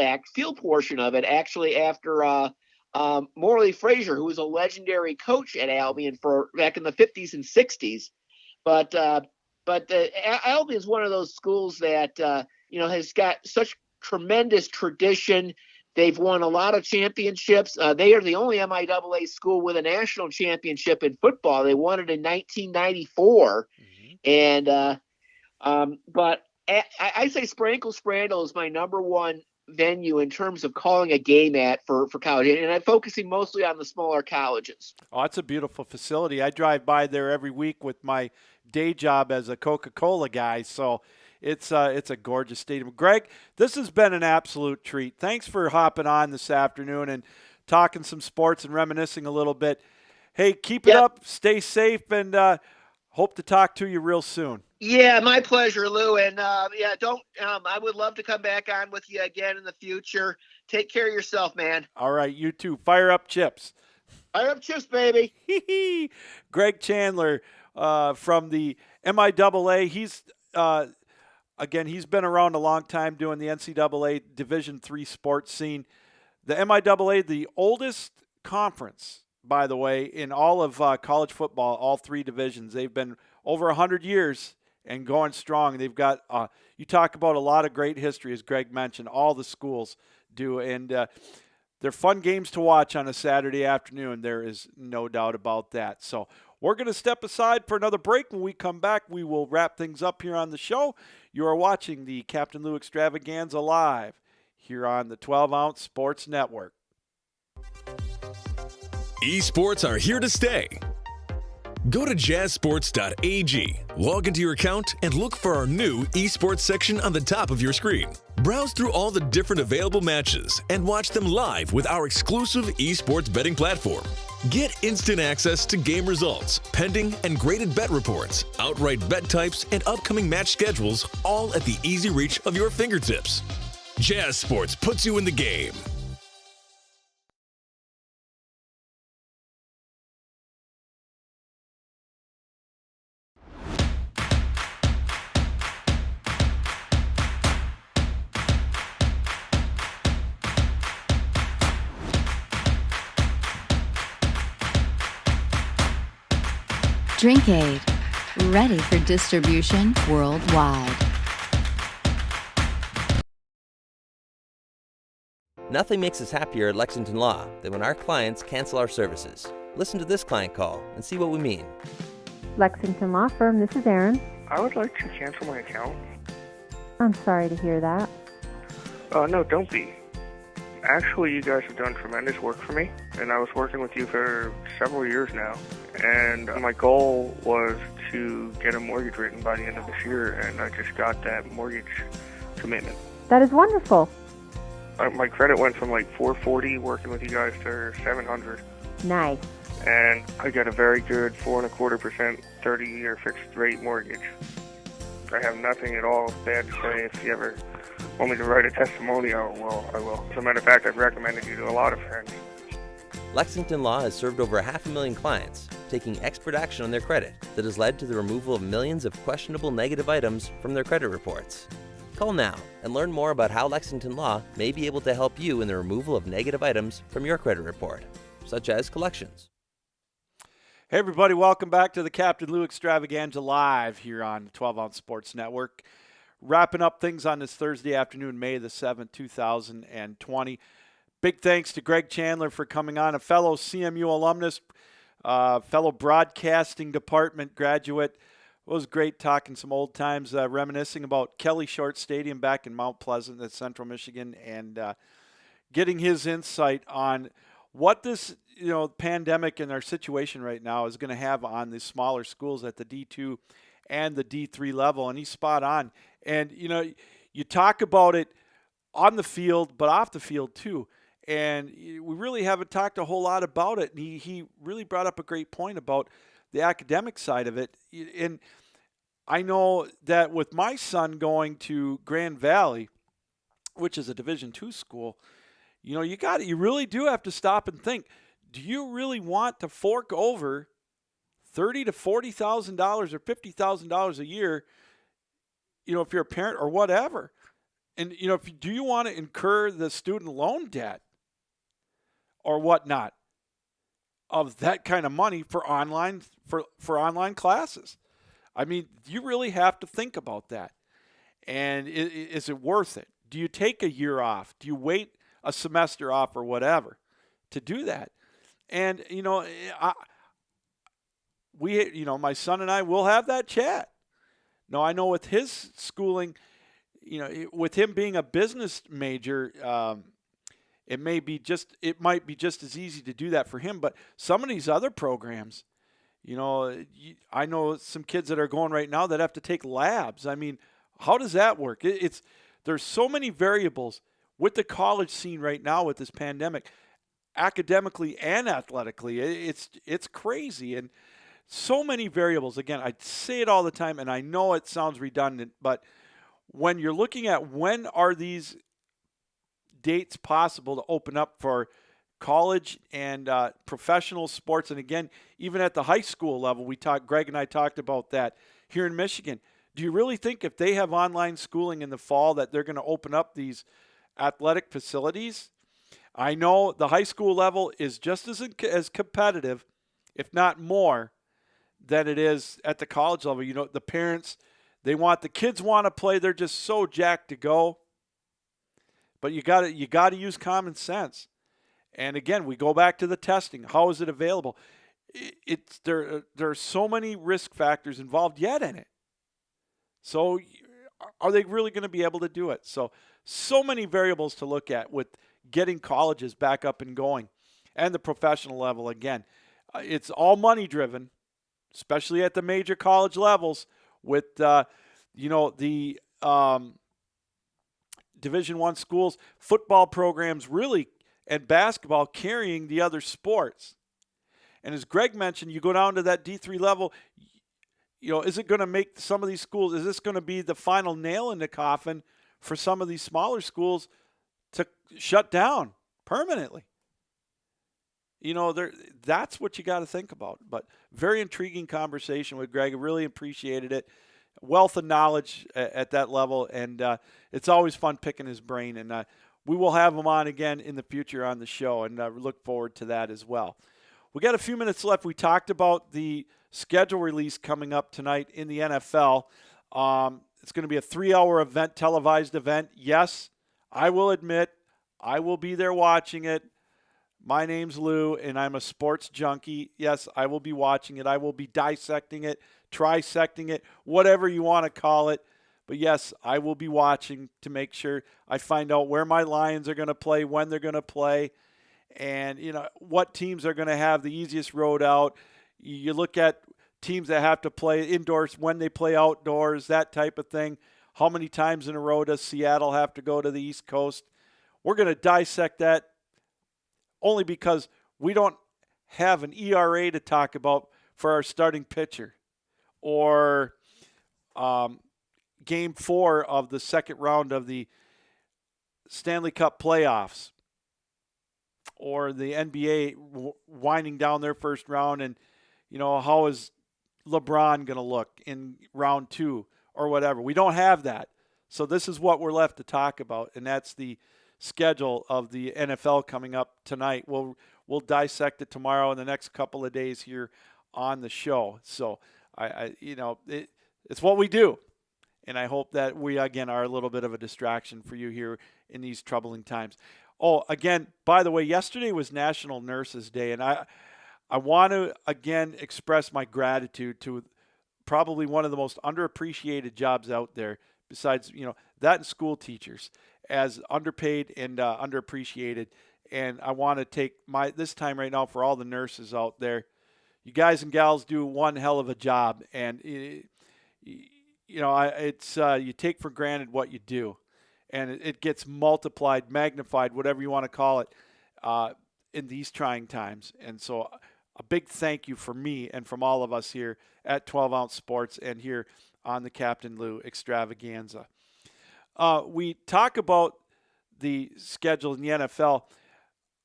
portion of it actually after Morley Frazier, who was a legendary coach at Albion for back in the 50s and 60s. But Albion is one of those schools that has got such tremendous tradition. They've won a lot of championships. They are the only MIAA school with a national championship in football. They won it in 1994. Mm-hmm. But I say Sprandel is my number one venue in terms of calling a game at for college. And I'm focusing mostly on the smaller colleges. Oh, it's a beautiful facility. I drive by there every week with my day job as a Coca-Cola guy. So it's a gorgeous stadium. Greg, this has been an absolute treat. Thanks for hopping on this afternoon and talking some sports and reminiscing a little bit. Hey, keep it up. Stay safe, and Hope to talk to you real soon. Yeah, my pleasure, Lou. And don't. I would love to come back on with you again in the future. Take care of yourself, man. All right, you too. Fire up chips. Fire up chips, baby. Greg Chandler from the MIAA. He's he's been around a long time doing the NCAA Division III sports scene. The MIAA, the oldest conference, by the way, in all of college football, all three divisions. They've been over 100 years and going strong. They've got, you talk about a lot of great history, as Greg mentioned, all the schools do. And they're fun games to watch on a Saturday afternoon. There is no doubt about that. So we're going to step aside for another break. When we come back, we will wrap things up here on the show. You are watching the Captain Lou Extravaganza live here on the 12-Ounce Sports Network. Esports are here to stay. Go to jazzsports.ag, log into your account, and look for our new esports section on the top of your screen. Browse through all the different available matches and watch them live with our exclusive esports betting platform. Get instant access to game results, pending and graded bet reports, outright bet types, and upcoming match schedules, all at the easy reach of your fingertips. Jazz Sports puts you in the game. Drinkade, ready for distribution worldwide. Nothing makes us happier at Lexington Law than when our clients cancel our services. Listen to this client call and see what we mean. Lexington Law Firm, this is Erin. I would like to cancel my account. I'm sorry to hear that. No, don't be. Actually, you guys have done tremendous work for me, and I was working with you for several years now. And my goal was to get a mortgage written by the end of this year, and I just got that mortgage commitment. That is wonderful. My credit went from like 440 working with you guys to 700. Nice. And I got a very good 4.25% 30-year fixed rate mortgage. I have nothing at all bad to say. If you ever want me to write a testimonial, well, I will. As a matter of fact, I've recommended you to a lot of friends. Lexington Law has served over 500,000 clients, taking expert action on their credit that has led to the removal of millions of questionable negative items from their credit reports. Call now and learn more about how Lexington Law may be able to help you in the removal of negative items from your credit report, such as collections. Hey, everybody, welcome back to the Captain Lou Extravaganza live here on the 12-Ounce Sports Network. Wrapping up things on this Thursday afternoon, May the 7th, 2020. Big thanks to Greg Chandler for coming on, a fellow CMU alumnus, fellow broadcasting department graduate. It was great talking some old times, reminiscing about Kelly Short Stadium back in Mount Pleasant at Central Michigan, and getting his insight on what this pandemic and our situation right now is going to have on the smaller schools at the D2 and the D3 level. And he's spot on. And, you talk about it on the field, but off the field too. And we really haven't talked a whole lot about it. And he really brought up a great point about the academic side of it. And I know that with my son going to Grand Valley, which is a Division II school, you really do have to stop and think, do you really want to fork over $30,000 to $40,000 or $50,000 a year, if you're a parent or whatever? And, do you want to incur the student loan debt or whatnot of that kind of money for online classes? I mean, you really have to think about that. And is it worth it? Do you take a year off? Do you wait a semester off or whatever to do that? And, my son and I will have that chat. Now, I know with his schooling, with him being a business major, it might be just as easy to do that for him. But some of these other programs, I know some kids that are going right now that have to take labs. I mean, how does that work? There's so many variables with the college scene right now with this pandemic, academically and athletically. It's crazy. And So many variables. Again, I say it all the time, and I know it sounds redundant, but when you're looking at when are these dates possible to open up for college and professional sports, and again, even at the high school level, Greg and I talked about that here in Michigan. Do you really think if they have online schooling in the fall that they're going to open up these athletic facilities? I know the high school level is just as competitive, if not more, than it is at the college level. You know, the parents, the kids want to play. They're just so jacked to go. But you got to use common sense. And again, we go back to the testing. How is it available? There are so many risk factors involved yet in it. So are they really going to be able to do it? So many variables to look at with getting colleges back up and going, and the professional level. Again, it's all money driven, especially at the major college levels with the Division I schools, football programs really, and basketball carrying the other sports. And as Greg mentioned, you go down to that D3 level, is it going to make some of these schools, is this going to be the final nail in the coffin for some of these smaller schools to shut down permanently? That's what you got to think about. But very intriguing conversation with Greg. I really appreciated it. Wealth of knowledge at that level, and it's always fun picking his brain. And we will have him on again in the future on the show, and look forward to that as well. We got a few minutes left. We talked about the schedule release coming up tonight in the NFL. It's going to be a 3-hour event, televised event. Yes, I will admit I will be there watching it. My name's Lou, and I'm a sports junkie. Yes, I will be watching it. I will be dissecting it, trisecting it, whatever you want to call it. But yes, I will be watching to make sure I find out where my Lions are going to play, when they're going to play, and what teams are going to have the easiest road out. You look at teams that have to play indoors, when they play outdoors, that type of thing. How many times in a row does Seattle have to go to the East Coast? We're going to dissect that only because we don't have an ERA to talk about for our starting pitcher, or Game 4 of the second round of the Stanley Cup playoffs, or the NBA winding down their first round, and how is LeBron going to look in round 2 or whatever. We don't have that. So this is what we're left to talk about, and that's the schedule of the NFL coming up tonight. We'll dissect it tomorrow and the next couple of days here on the show. So it's what we do, and I hope that we again are a little bit of a distraction for you here in these troubling times. Oh, again, by the way, yesterday was National Nurses Day, and I want to again express my gratitude to probably one of the most underappreciated jobs out there, besides that and school teachers, as underpaid and underappreciated. And I want to take this time right now for all the nurses out there. You guys and gals do one hell of a job, and you take for granted what you do, and it gets multiplied, magnified, whatever you want to call it, in these trying times. And so a big thank you from me and from all of us here at 12 Ounce Sports and here on the Captain Lou Extravaganza. We talk about the schedule in the NFL.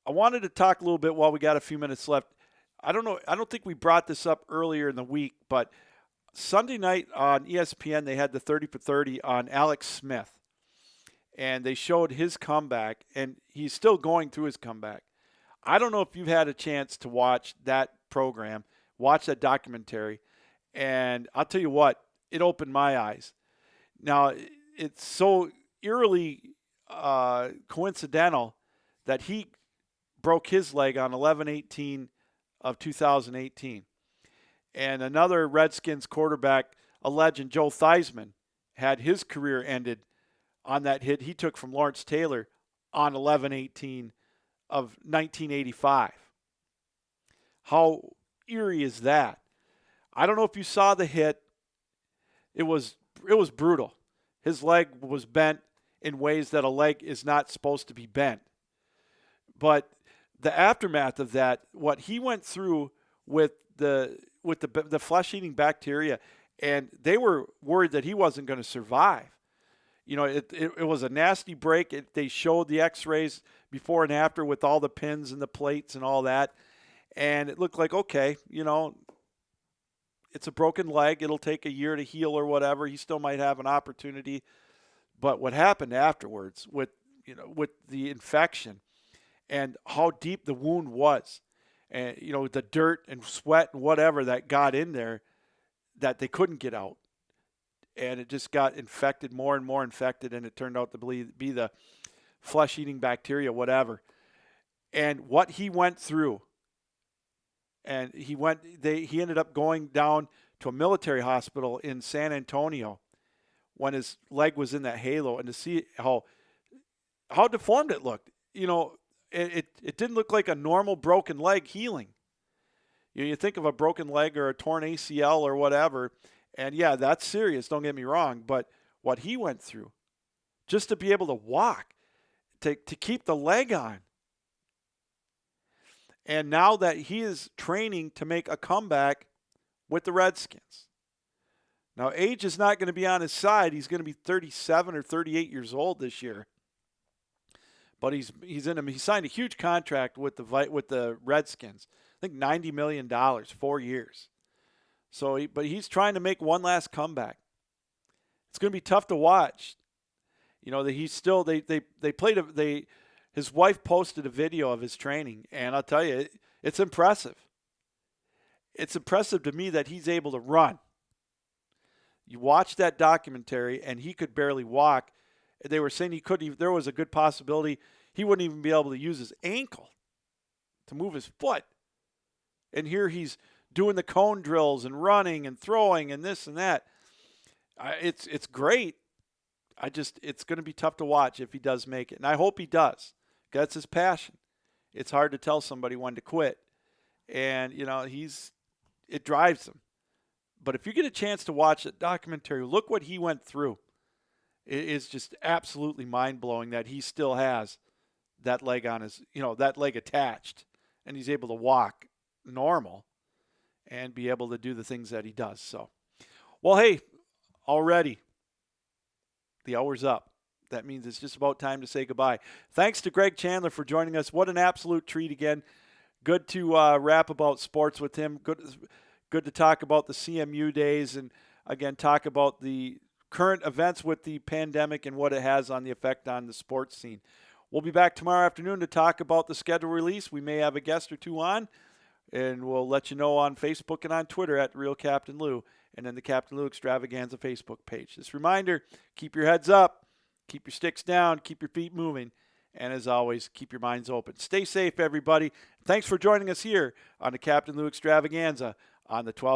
I wanted to talk a little bit while we got a few minutes left. I don't think we brought this up earlier in the week, but Sunday night on ESPN, they had the 30 for 30 on Alex Smith. And they showed his comeback, and he's still going through his comeback. I don't know if you've had a chance to watch that program, watch that documentary, and I'll tell you what, it opened my eyes. Now, it's so eerily coincidental that he broke his leg on 11/18 of 2018. And another Redskins quarterback, a legend, Joe Theismann, had his career ended on that hit he took from Lawrence Taylor on 11/18 of 1985. How eerie is that? I don't know if you saw the hit. It was brutal. His leg was bent in ways that a leg is not supposed to be bent. But the aftermath of that, what he went through with the flesh-eating bacteria, and they were worried that he wasn't going to survive. You know, it was a nasty break. They showed the X-rays before and after with all the pins and the plates and all that, and it looked like, okay, you know, it's a broken leg. It'll take a year to heal or whatever. He still might have an opportunity. But what happened afterwards with the infection and how deep the wound was, and, you know, the dirt and sweat and whatever that got in there that they couldn't get out. And it just got infected, more and more infected, and it turned out to be the flesh-eating bacteria, whatever. And what he went through, and he ended up going down to a military hospital in San Antonio when his leg was in that halo, and to see how deformed it looked. You know, it didn't look like a normal broken leg healing. You think of a broken leg or a torn ACL or whatever, and yeah, that's serious, don't get me wrong, but what he went through, just to be able to walk, to keep the leg on. And now that he is training to make a comeback with the Redskins. Now, age is not going to be on his side. He's going to be 37 or 38 years old this year. But he signed a huge contract with the Redskins. I think $90 million, 4 years. But he's trying to make one last comeback. It's going to be tough to watch. You know, that he's still his wife posted a video of his training, and I'll tell you, it's impressive. It's impressive to me that he's able to run. You watch that documentary, and he could barely walk. They were saying there was a good possibility he wouldn't even be able to use his ankle to move his foot. And here he's doing the cone drills and running and throwing and this and that. It's great. It's going to be tough to watch if he does make it. And I hope he does. That's his passion. It's hard to tell somebody when to quit. And, you know, it drives him. But if you get a chance to watch the documentary, look what he went through. It is just absolutely mind-blowing that he still has that leg on that leg attached, and he's able to walk normal and be able to do the things that he does. So, well, hey, already the hour's up. That means it's just about time to say goodbye. Thanks to Greg Chandler for joining us. What an absolute treat again. Good to rap about sports with him. Good to talk about the CMU days and, again, talk about the current events with the pandemic and what it has on the effect on the sports scene. We'll be back tomorrow afternoon to talk about the schedule release. We may have a guest or two on, and we'll let you know on Facebook and on Twitter at Real Captain Lou, and then the Captain Lou Extravaganza Facebook page. This reminder, keep your heads up, keep your sticks down, keep your feet moving, and as always, keep your minds open. Stay safe, everybody. Thanks for joining us here on the Captain Lou Extravaganza on the 12.